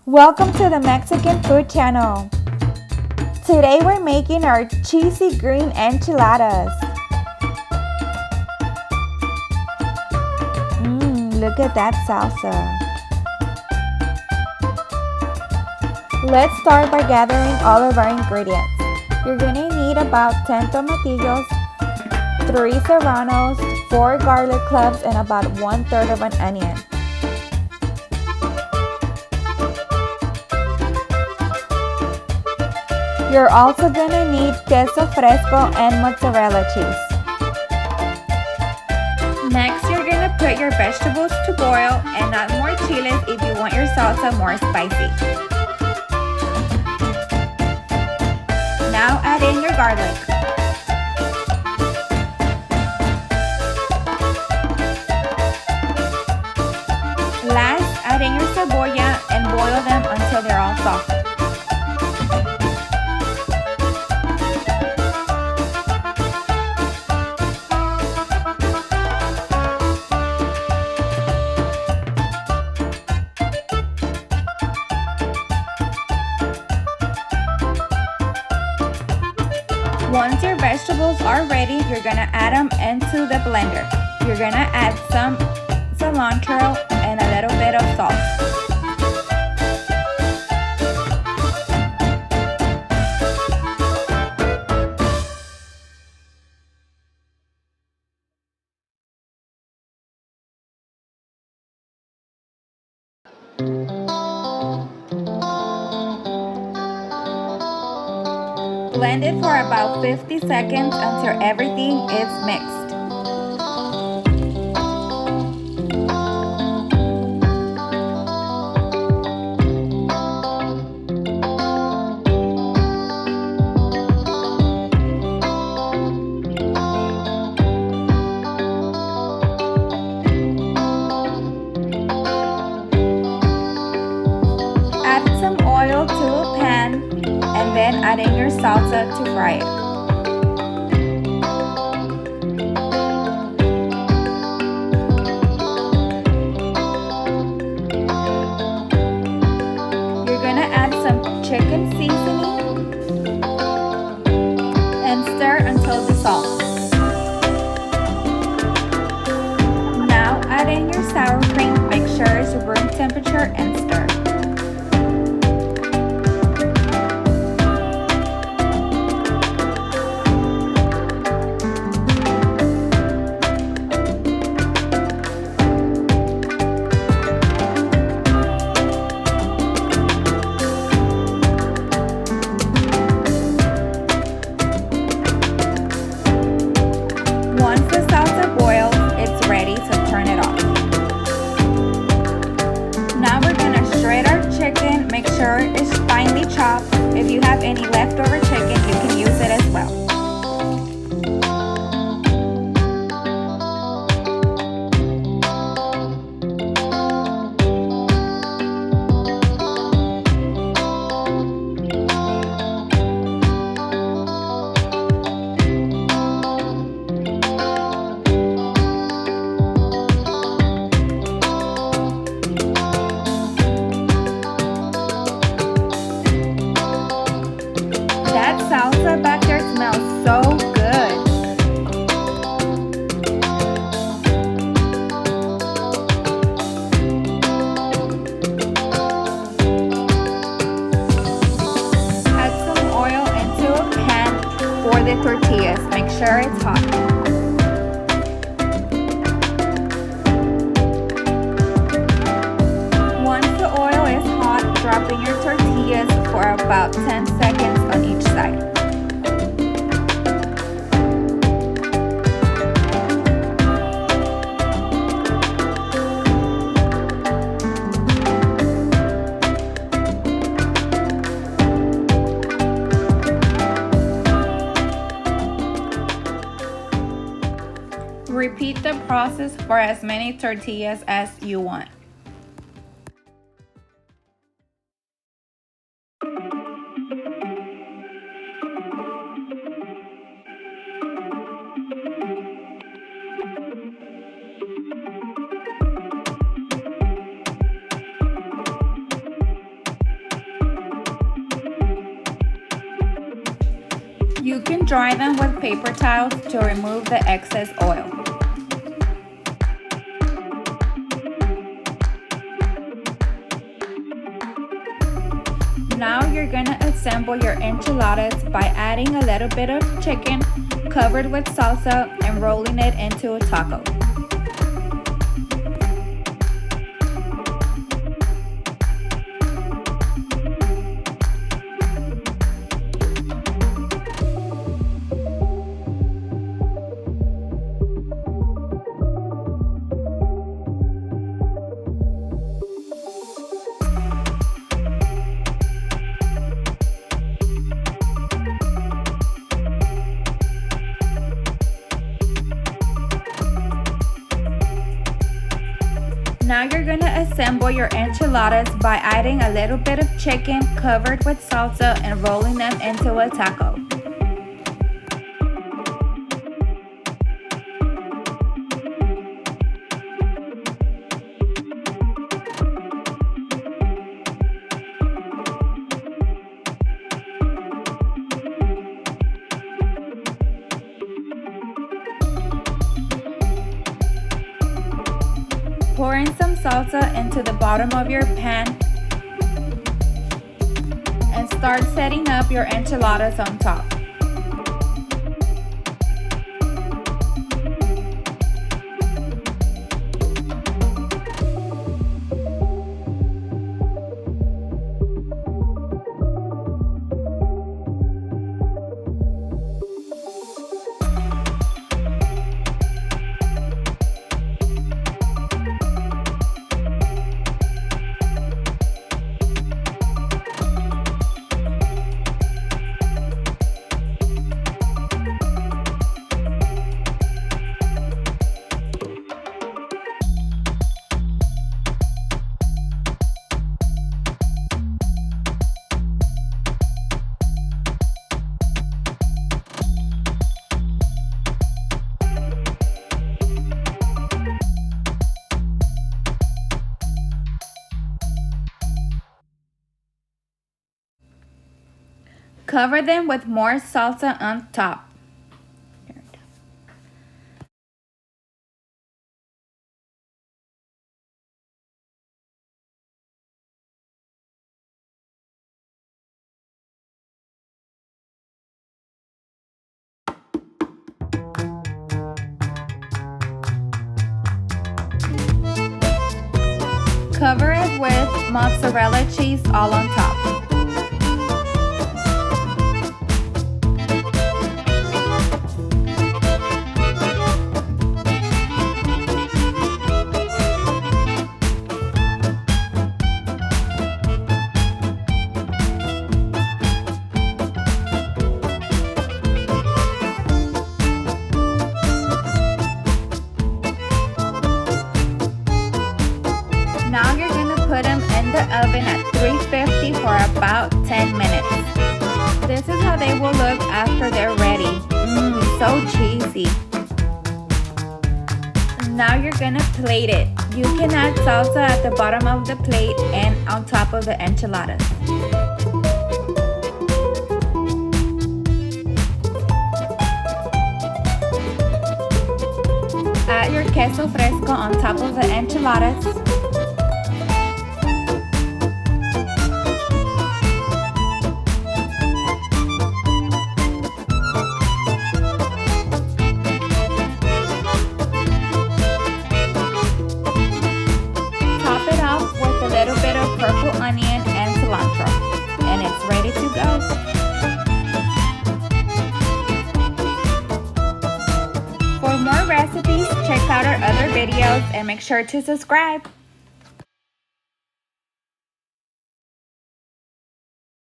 Welcome to the Mexican Food Channel. Today we're making our cheesy green enchiladas. Look at that salsa. Let's start by gathering all of our ingredients. You're gonna need about 10 tomatillos, 3 serranos, 4 garlic cloves, and about 1/3 of an onion. You're also gonna need queso fresco and mozzarella cheese. Next, you're gonna put your vegetables to boil and add more chiles if you want your salsa more spicy. Now add in your garlic. Last, add in your cebolla and boil them until they're all soft. Once your vegetables are ready, you're gonna add them into the blender. You're gonna add some cilantro and a little bit of salt. Blend it for about 50 seconds until everything is mixed. Add some oil to a pan and then add in your salsa to fry it. You're gonna add some chicken seasoning and stir until dissolved. Now add in your sour cream, make sure it's room temperature and stir. Once the salsa boils, it's ready to turn it off. Now we're gonna shred our chicken, make sure it's finely chopped. If you have any leftover chicken, you can use it as well. That salsa back there smells so good. Add some oil into a pan for the tortillas. Make sure it's hot. Once the oil is hot, drop in your tortillas for about 10 seconds on each side. Repeat the process for as many tortillas as you want. can dry them with paper towels to remove the excess oil. Now you're gonna assemble your enchiladas by adding a little bit of chicken covered with salsa and rolling it into a taco. Now you're gonna assemble your enchiladas by adding a little bit of chicken covered with salsa and rolling them into a taco. Pour in some salsa into the bottom of your pan and start setting up your enchiladas on top. Cover them with more salsa on top. Cover it with mozzarella cheese all on top. Now you're gonna put them in the oven at 350 for about 10 minutes. This is how they will look after they're ready. So cheesy. Now you're gonna plate it. You can add salsa at the bottom of the plate and on top of the enchiladas. Add your queso fresco on top of the enchiladas. Top it off with a little bit of purple onion and cilantro, and it's ready to go. For more recipes, check out our other videos and make sure to subscribe.